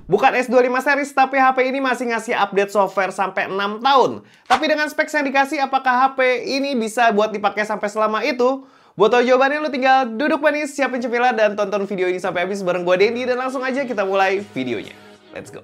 Bukan S25 series, tapi HP ini masih ngasih update software sampai 6 tahun. Tapi dengan specs yang dikasih, apakah HP ini bisa buat dipakai sampai selama itu? Buat tahu jawabannya, lu tinggal duduk manis, siapin cemilan, dan tonton video ini sampai habis bareng gue Dendi. Dan langsung aja kita mulai videonya. Let's go!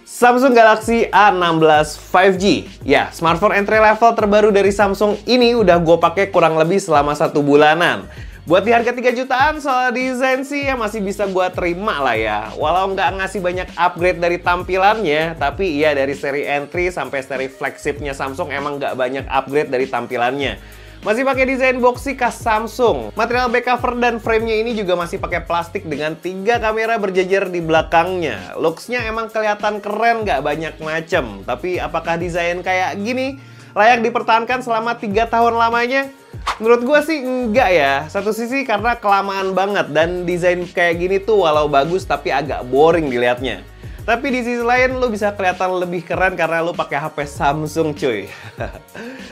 Samsung Galaxy A16 5G. Ya, smartphone entry level terbaru dari Samsung ini udah gue pakai kurang lebih selama 1 bulanan. Buat di harga 3 jutaan, soal desain sih ya masih bisa gue terima lah ya. Walau nggak ngasih banyak upgrade dari tampilannya, tapi iya dari seri entry sampai seri flagshipnya Samsung emang nggak banyak upgrade dari tampilannya. Masih pakai desain boxy khas Samsung. Material back cover dan frame-nya ini juga masih pakai plastik dengan 3 kamera berjejer di belakangnya. Looks-nya emang kelihatan keren, nggak banyak macem. Tapi apakah desain kayak gini layak dipertahankan selama 3 tahun lamanya? Menurut gue sih enggak ya. Satu sisi karena kelamaan banget dan desain kayak gini tuh walau bagus tapi agak boring dilihatnya. Tapi di sisi lain lu bisa kelihatan lebih keren karena lu pakai HP Samsung cuy.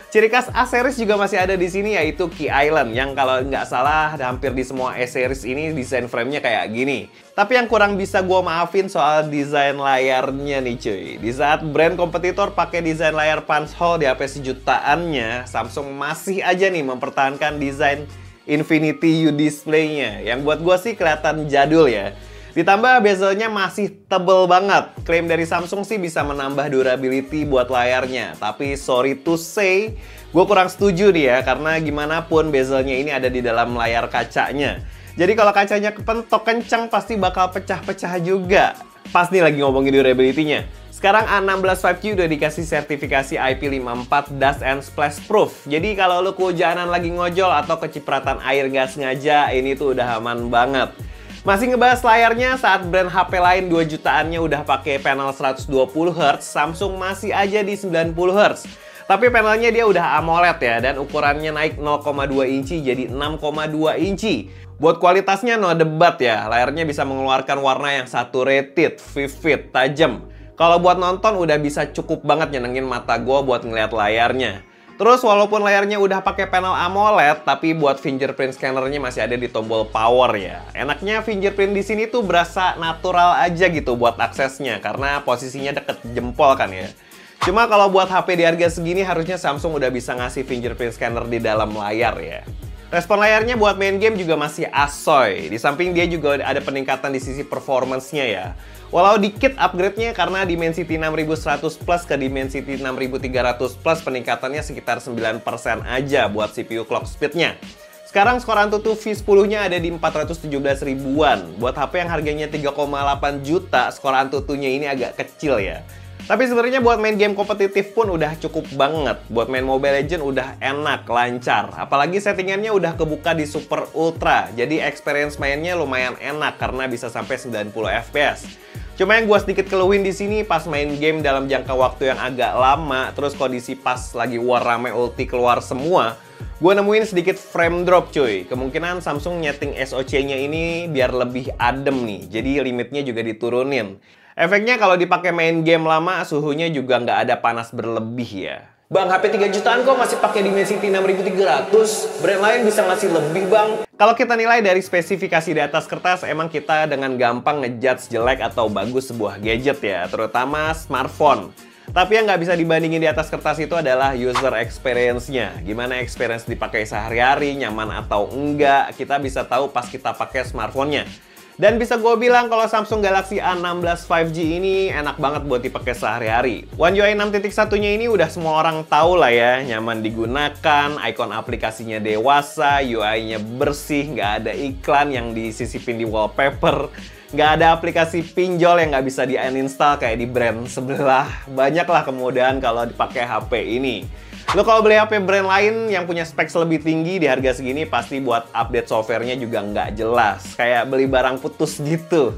Ciri khas A series juga masih ada di sini yaitu Key Island yang kalau nggak salah hampir di semua A series ini desain frame-nya kayak gini. Tapi yang kurang bisa gue maafin soal desain layarnya nih cuy. Di saat brand kompetitor pakai desain layar punch hole di HP sejutaannya, Samsung masih aja nih mempertahankan desain Infinity U display-nya. Yang buat gue sih kelihatan jadul ya. Ditambah bezelnya masih tebel banget. Klaim dari Samsung sih bisa menambah durability buat layarnya. Tapi sorry to say, gue kurang setuju nih ya. Karena gimana pun bezelnya ini ada di dalam layar kacanya. Jadi kalau kacanya kepentok kencang pasti bakal pecah-pecah juga. Pas nih lagi ngomongin durability-nya. Sekarang A16 5G udah dikasih sertifikasi IP54 Dust and Splash Proof. Jadi kalau lu kehujanan lagi ngojol atau kecipratan air gak sengaja, ini tuh udah aman banget. Masih ngebahas layarnya, saat brand HP lain 2 jutaannya udah pakai panel 120Hz, Samsung masih aja di 90Hz. Tapi panelnya dia udah AMOLED ya, dan ukurannya naik 0,2 inci jadi 6,2 inci. Buat kualitasnya no debat ya, layarnya bisa mengeluarkan warna yang saturated, vivid, tajam. Kalau buat nonton udah bisa cukup banget nyenengin mata gue buat ngeliat layarnya. Terus walaupun layarnya udah pakai panel AMOLED, tapi buat fingerprint scannernya masih ada di tombol power ya. Enaknya fingerprint di sini tuh berasa natural aja gitu buat aksesnya, karena posisinya deket jempol kan ya. Cuma kalau buat HP di harga segini harusnya Samsung udah bisa ngasih fingerprint scanner di dalam layar ya. Respon layarnya buat main game juga masih asoy. Di samping dia juga ada peningkatan di sisi performance-nya ya. Walau dikit upgrade-nya karena Dimensity 6100 Plus ke Dimensity 6300 Plus peningkatannya sekitar 9% aja buat CPU clock speed-nya. Sekarang skor AnTuTu V10-nya ada di 417 ribuan. Buat HP yang harganya 3,8 juta, skor AnTuTu-nya ini agak kecil ya. Tapi sebenarnya buat main game kompetitif pun udah cukup banget. Buat main Mobile Legends udah enak, lancar. Apalagi settingannya udah kebuka di Super Ultra. Jadi experience mainnya lumayan enak karena bisa sampai 90 fps. Cuma yang gue sedikit keluhin di sini pas main game dalam jangka waktu yang agak lama, terus kondisi pas lagi war rame ulti keluar semua, gue nemuin sedikit frame drop cuy. Kemungkinan Samsung nyeting SoC-nya ini biar lebih adem nih, jadi limitnya juga diturunin. Efeknya kalau dipakai main game lama, suhunya juga nggak ada panas berlebih ya. Bang, HP 3 jutaan kok masih pakai Dimensity 6300? Brand lain bisa ngasih lebih bang. Kalau kita nilai dari spesifikasi di atas kertas, emang kita dengan gampang ngejudge jelek atau bagus sebuah gadget ya, terutama smartphone. Tapi yang nggak bisa dibandingin di atas kertas itu adalah user experience-nya. Gimana experience dipakai sehari-hari, nyaman atau enggak, kita bisa tahu pas kita pakai smartphone-nya. Dan bisa gue bilang kalau Samsung Galaxy A16 5G ini enak banget buat dipakai sehari-hari. One UI 6.1-nya ini udah semua orang tahu lah ya, nyaman digunakan, icon aplikasinya dewasa, UI-nya bersih, nggak ada iklan yang disisipin di wallpaper, nggak ada aplikasi pinjol yang nggak bisa di-uninstall kayak di brand sebelah. Banyaklah kemudahan kalau dipakai HP ini. Lo kalau beli HP brand lain yang punya specs lebih tinggi di harga segini pasti buat update softwarenya juga nggak jelas. Kayak beli barang putus gitu.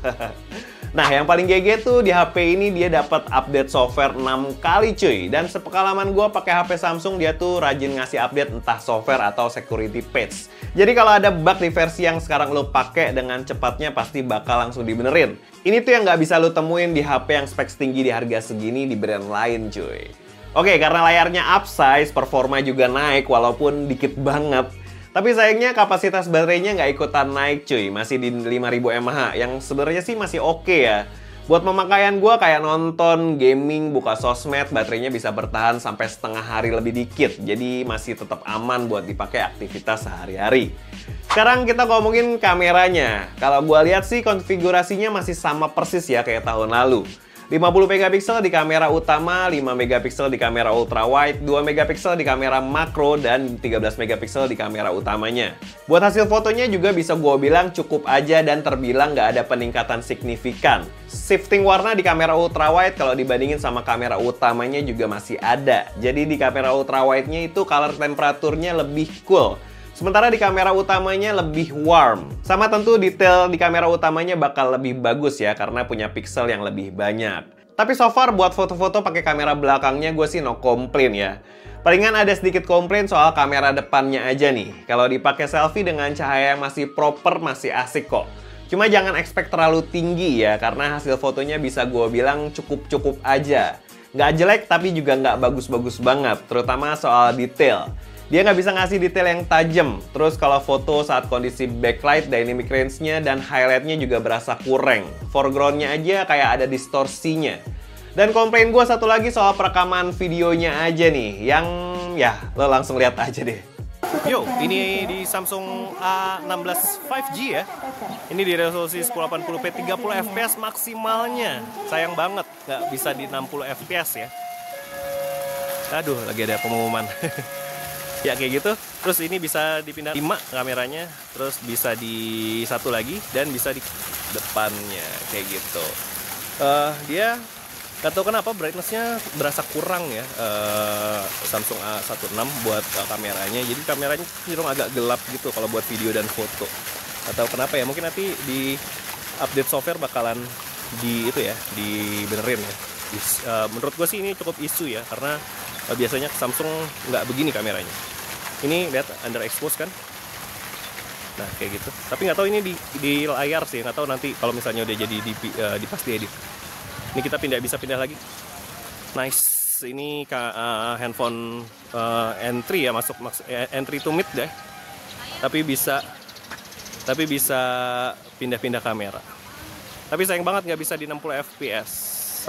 Nah, yang paling GG tuh di HP ini dia dapat update software 6 kali cuy. Dan sepengalaman gue pakai HP Samsung dia tuh rajin ngasih update entah software atau security patch. Jadi kalau ada bug di versi yang sekarang lo pakai dengan cepatnya pasti bakal langsung dibenerin. Ini tuh yang nggak bisa lo temuin di HP yang specs tinggi di harga segini di brand lain cuy. Oke, karena layarnya upsize, performa juga naik walaupun dikit banget. Tapi sayangnya kapasitas baterainya nggak ikutan naik cuy, masih di 5000 mAh, yang sebenarnya sih masih oke ya. Buat pemakaian gue kayak nonton, gaming, buka sosmed, baterainya bisa bertahan sampai setengah hari lebih dikit. Jadi masih tetap aman buat dipakai aktivitas sehari-hari. Sekarang kita ngomongin kameranya. Kalau gue lihat sih konfigurasinya masih sama persis ya kayak tahun lalu. 50 megapiksel di kamera utama, 5 megapiksel di kamera ultrawide, 2 megapiksel di kamera makro, dan 13 megapiksel di kamera utamanya. Buat hasil fotonya juga bisa gue bilang cukup aja dan terbilang nggak ada peningkatan signifikan. Shifting warna di kamera ultrawide kalau dibandingin sama kamera utamanya juga masih ada. Jadi di kamera ultrawide-nya itu color temperaturnya lebih cool. Sementara di kamera utamanya lebih warm. Sama tentu detail di kamera utamanya bakal lebih bagus ya, karena punya pixel yang lebih banyak. Tapi so far buat foto-foto pakai kamera belakangnya gue sih no komplain ya. Palingan ada sedikit komplain soal kamera depannya aja nih. Kalau dipakai selfie dengan cahaya yang masih proper masih asik kok. Cuma jangan expect terlalu tinggi ya, karena hasil fotonya bisa gue bilang cukup-cukup aja. Nggak jelek tapi juga nggak bagus-bagus banget, terutama soal detail. Dia nggak bisa ngasih detail yang tajam. Terus kalau foto saat kondisi backlight, dynamic range-nya, dan highlight-nya juga berasa kurang. Foreground-nya aja kayak ada distorsinya. Dan komplain gue satu lagi soal perekaman videonya aja nih. Yang ya lo langsung lihat aja deh. Yo, ini di Samsung A16 5G ya. Ini di resolusi 1080p 30 fps maksimalnya. Sayang banget nggak bisa di 60 fps ya. Aduh, lagi ada pengumuman. Ya kayak gitu. Terus ini bisa dipindah 5 kameranya, terus bisa di satu lagi dan bisa di depannya kayak gitu. Dia nggak tahu kenapa brightness-nya berasa kurang ya, Samsung A16 buat kameranya. Jadi kameranya cenderung agak gelap gitu kalau buat video dan foto. Nggak tahu kenapa ya. Mungkin nanti di update software bakalan dibenerin ya. Menurut gue sih ini cukup isu ya, karena biasanya Samsung nggak begini kameranya. Ini lihat underexpose kan? Nah kayak gitu. Tapi nggak tahu ini di layar sih, nggak tahu nanti kalau misalnya udah jadi pas diedit. Ini kita bisa pindah lagi. Nice. Ini handphone entry ya, entry to mid deh. Tapi bisa pindah-pindah kamera. Tapi sayang banget nggak bisa di 60 fps.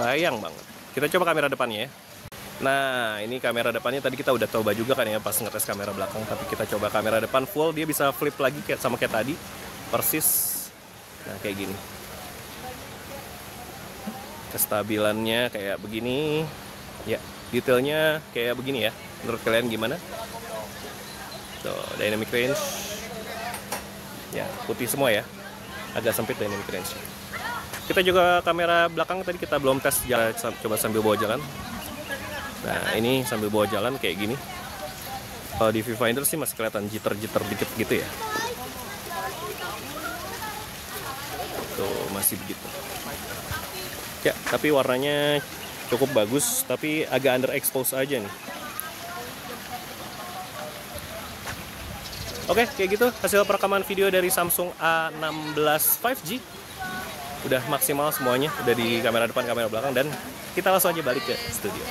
Sayang banget. Kita coba kamera depannya ya. Nah, ini kamera depannya tadi kita udah coba juga kan ya pas ngetes kamera belakang. Tapi kita coba kamera depan full, dia bisa flip lagi sama kayak tadi. Persis. Nah, kayak gini. Kestabilannya kayak begini. Ya, detailnya kayak begini ya. Menurut kalian gimana? Tuh, dynamic range. Ya, putih semua ya. Agak sempit dynamic range. Kita juga kamera belakang tadi kita belum tes, coba sambil bawa jalan. Nah ini sambil bawa jalan kayak gini. Kalau di viewfinder sih masih kelihatan jitter-jitter dikit gitu ya. Tuh masih begitu. Ya tapi warnanya cukup bagus, tapi agak underexpose aja nih. Oke kayak gitu hasil perekaman video dari Samsung A16 5G. Udah maksimal semuanya, udah di kamera depan, kamera belakang, dan kita langsung aja balik ke studio.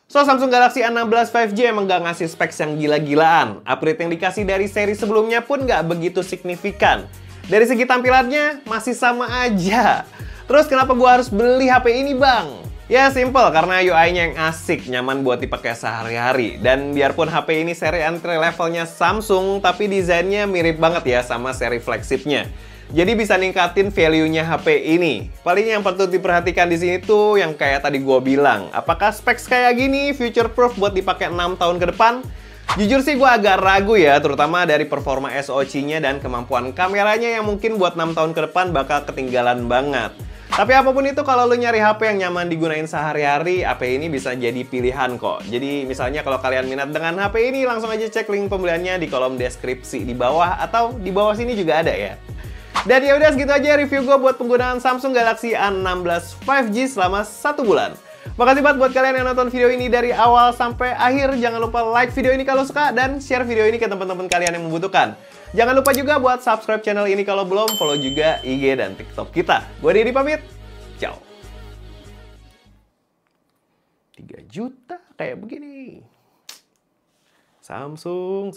So, Samsung Galaxy A16 5G emang gak ngasih specs yang gila-gilaan. Upgrade yang dikasih dari seri sebelumnya pun gak begitu signifikan. Dari segi tampilannya, masih sama aja. Terus kenapa gua harus beli HP ini bang? Ya simple, karena UI-nya yang asik, nyaman buat dipakai sehari-hari. Dan biarpun HP ini seri entry levelnya Samsung, tapi desainnya mirip banget ya sama seri flagshipnya. Jadi bisa ningkatin value-nya HP ini. Paling yang patut diperhatikan di sini tuh yang kayak tadi gue bilang. Apakah specs kayak gini future proof buat dipakai 6 tahun ke depan? Jujur sih gue agak ragu ya, terutama dari performa SoC-nya dan kemampuan kameranya yang mungkin buat 6 tahun ke depan bakal ketinggalan banget. Tapi apapun itu, kalau lo nyari HP yang nyaman digunain sehari-hari, HP ini bisa jadi pilihan kok. Jadi misalnya kalau kalian minat dengan HP ini, langsung aja cek link pembeliannya di kolom deskripsi di bawah, atau di bawah sini juga ada ya. Dan ya udah segitu aja review gue buat penggunaan Samsung Galaxy A16 5G selama 1 bulan. Makasih banget buat kalian yang nonton video ini dari awal sampai akhir. Jangan lupa like video ini kalau suka dan share video ini ke teman-teman kalian yang membutuhkan. Jangan lupa juga buat subscribe channel ini kalau belum, follow juga IG dan TikTok kita. Gue Didi pamit. Ciao. 3 juta kayak begini. Samsung.